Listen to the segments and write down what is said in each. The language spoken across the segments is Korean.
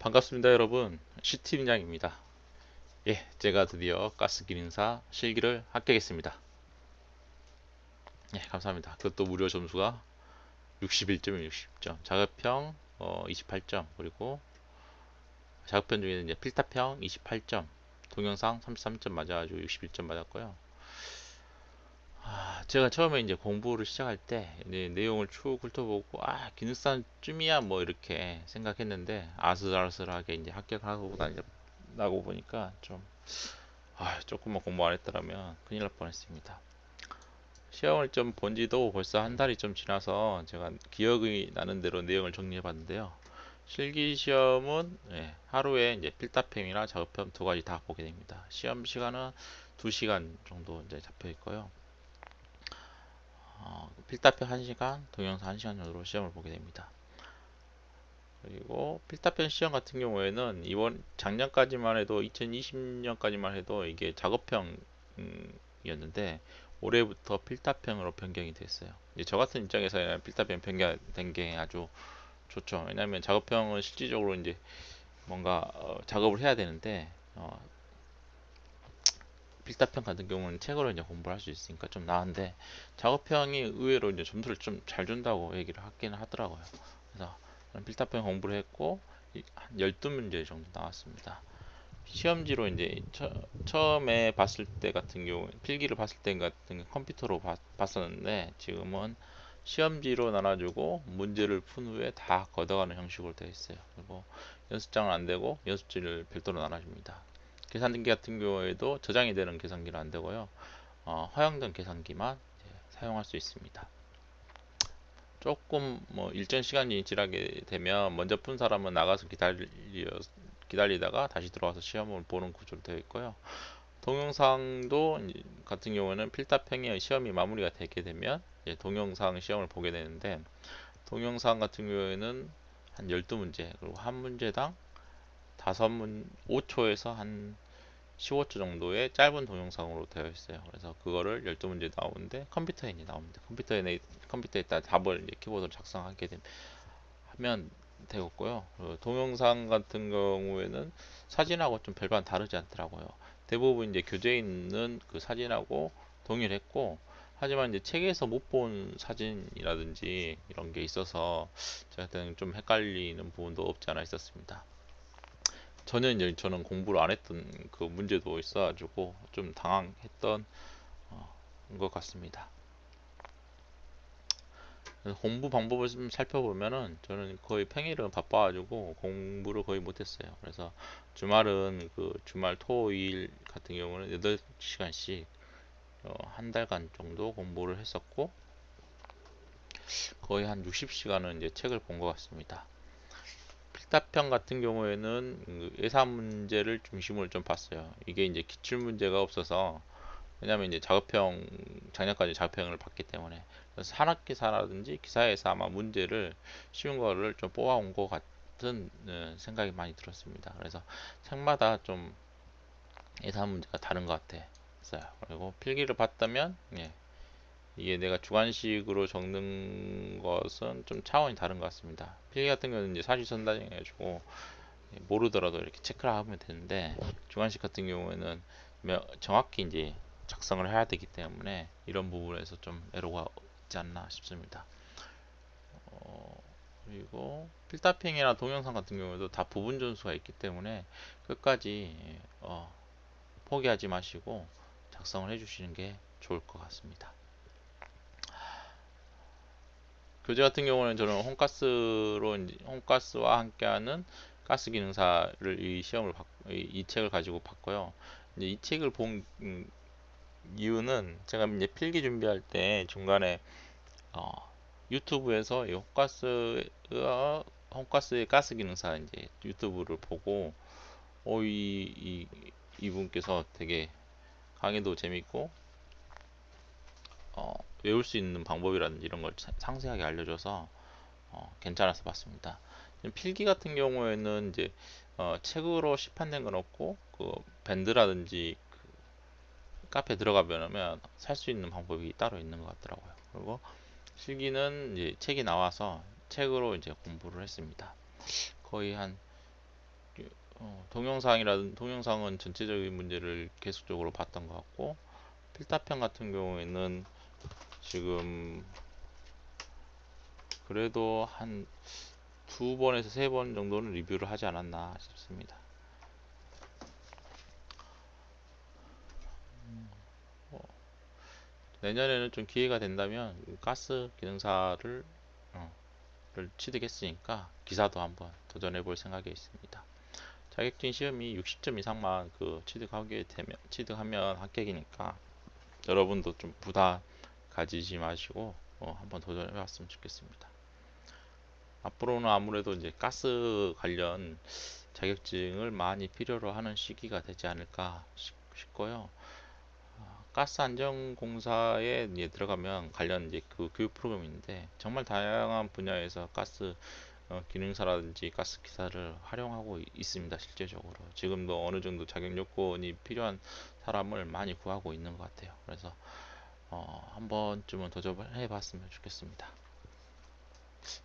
반갑습니다, 여러분. 시팀장입니다. 예, 제가 드디어 가스기능사 실기를 합격했습니다. 예, 감사합니다. 그것도 무려 점수가 61점이에요, 60점. 자급형 28점, 그리고 자급형 중에는 이제 필답형 28점, 동영상 33점 맞아가지고 61점 맞았고요. 제가 처음에 이제 공부를 시작할 때 이제 내용을 쭉 훑어보고 기능사쯤이야 뭐 이렇게 생각했는데 아슬아슬하게 이제 합격하고 나고 보니까 조금만 공부 안 했더라면 큰일 날 뻔했습니다. 시험을 좀 본 지도 벌써 한 달이 좀 지나서 제가 기억이 나는 대로 내용을 정리해 봤는데요. 실기 시험은 하루에 이제 필답형이나 작업형 두 가지 다 보게 됩니다. 시험 시간은 2시간 정도 이제 잡혀 있고요. 필답형 1시간, 동영상 1시간 정도로 시험을 보게 됩니다. 그리고 필답형 시험 같은 경우에는 이번 작년까지만 해도 2020년까지만 해도 이게 작업형이었는데 올해부터 필답형으로 변경이 됐어요. 이제 저 같은 입장에서는 필답형 변경된 게 아주 좋죠. 왜냐하면 작업형은 실질적으로 이제 뭔가 작업을 해야 되는데 필답형 같은 경우는 책으로 이제 공부를 할 수 있으니까 좀 나은데 작업형이 의외로 이제 점수를 좀 잘 준다고 얘기를 하기는 하더라고요. 그래서 필답형 공부를 했고 한 12문제 정도 나왔습니다. 시험지로 이제 처음에 봤을 때 같은 경우 필기를 봤을 때 같은 경우 컴퓨터로 봤었는데 지금은 시험지로 나눠주고 문제를 푼 후에 다 걷어가는 형식으로 되어 있어요. 그리고 연습장은 안 되고 연습지를 별도로 나눠줍니다. 계산기 같은 경우에도 저장이 되는 계산기는 안 되고요. 허용된 계산기만 사용할 수 있습니다. 조금 뭐 일정 시간이 지나게 되면 먼저 푼 사람은 나가서 기다리다가 다시 들어와서 시험을 보는 구조로 되어 있고요. 동영상도 같은 경우는 필답형의 시험이 마무리가 되게 되면 동영상 시험을 보게 되는데 동영상 같은 경우에는 한 12문제 그리고 한 문제당 5초에서 한 15초 정도의 짧은 동영상으로 되어 있어요. 그래서 그거를 12문제 나오는데 컴퓨터에 이제 나옵니다. 컴퓨터에다 답을 이제 키보드로 작성하게 하면 되겠고요. 동영상 같은 경우에는 사진하고 좀 별반 다르지 않더라고요. 대부분 이제 교재에 있는 그 사진하고 동일했고, 하지만 이제 책에서 못 본 사진이라든지 이런 게 있어서 저한테는 좀 헷갈리는 부분도 없지 않아 있었습니다. 저는 공부를 안 했던 그 문제도 있어가지고 좀 당황했던 것 같습니다. 공부 방법을 좀 살펴보면은 저는 거의 평일은 바빠가지고 공부를 거의 못했어요. 그래서 주말은 그 주말 토일 같은 경우는 8시간씩 한 달간 정도 공부를 했었고 거의 한 60시간은 이제 책을 본 것 같습니다. 필답형 같은 경우에는 그 예사 문제를 중심으로 좀 봤어요. 이게 이제 기출 문제가 없어서 왜냐면 이제 작년까지 작업형을 봤기 때문에 그래서 한 학기사라든지 기사에서 아마 문제를 쉬운 거를 좀 뽑아온 것 같은 생각이 많이 들었습니다. 그래서 책마다 좀 예상 문제가 다른 것 같았어요. 그리고 필기를 봤다면 이게 내가 주관식으로 적는 것은 좀 차원이 다른 것 같습니다. 필기 같은 경우는 이제 사실선단해 가지고 모르더라도 이렇게 체크를 하면 되는데 주관식 같은 경우에는 정확히 이제 작성을 해야 되기 때문에 이런 부분에서 좀 애로가 있지 않나 싶습니다. 그리고 필답형이나 동영상 같은 경우에도 다 부분 점수가 있기 때문에 끝까지 포기하지 마시고 작성을 해주시는 게 좋을 것 같습니다. 교재 같은 경우는 저는 홈가스와 함께하는 가스 기능사를 이 책을 가지고 봤고요. 이제 이 책을 본 이유는 제가 이제 필기 준비할 때 중간에 어, 유튜브에서 이 홈가스의 가스 기능사 이제 유튜브를 보고 이분께서 되게 강의도 재밌고 외울 수 있는 방법이라든지 이런 걸 상세하게 알려줘서 괜찮아서 봤습니다. 필기 같은 경우에는 이제 책으로 시판된 건 없고 그 밴드라든지 카페 들어가면 살 수 있는 방법이 따로 있는 것 같더라고요. 그리고 실기는 이제 책이 나와서 책으로 이제 공부를 했습니다. 거의 한 동영상은 전체적인 문제를 계속적으로 봤던 것 같고, 필답형 같은 경우에는 지금 그래도 한 두 번에서 세 번 정도는 리뷰를 하지 않았나 싶습니다. 내년에는 좀 기회가 된다면 가스 기능사를 취득했으니까 기사도 한번 도전해 볼 생각이 있습니다. 자격증 시험이 60점 이상만 취득하면 합격이니까 여러분도 좀 부담 가지지 마시고 한번 도전해 봤으면 좋겠습니다. 앞으로는 아무래도 이제 가스 관련 자격증을 많이 필요로 하는 시기가 되지 않을까 싶고요. 가스 안전공사에 이제 들어가면 관련 이제 그 교육 프로그램인데 정말 다양한 분야에서 가스 기능사라든지 가스 기사를 활용하고 있습니다. 실제적으로 지금도 어느 정도 자격 요건이 필요한 사람을 많이 구하고 있는 것 같아요. 그래서 한 번쯤은 도전해 봤으면 좋겠습니다.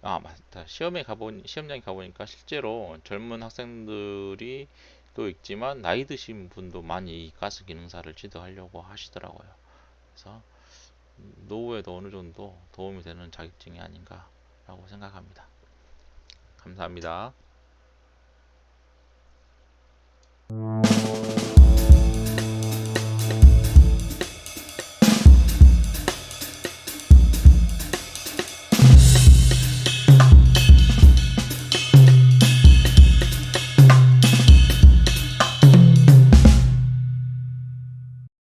아, 맞다. 시험장에 가보니까 실제로 젊은 학생들이 또 있지만 나이 드신 분도 많이 이 가스 기능사를 취득하려고 하시더라고요. 그래서 노후에도 어느 정도 도움이 되는 자격증이 아닌가라고 생각합니다. 감사합니다.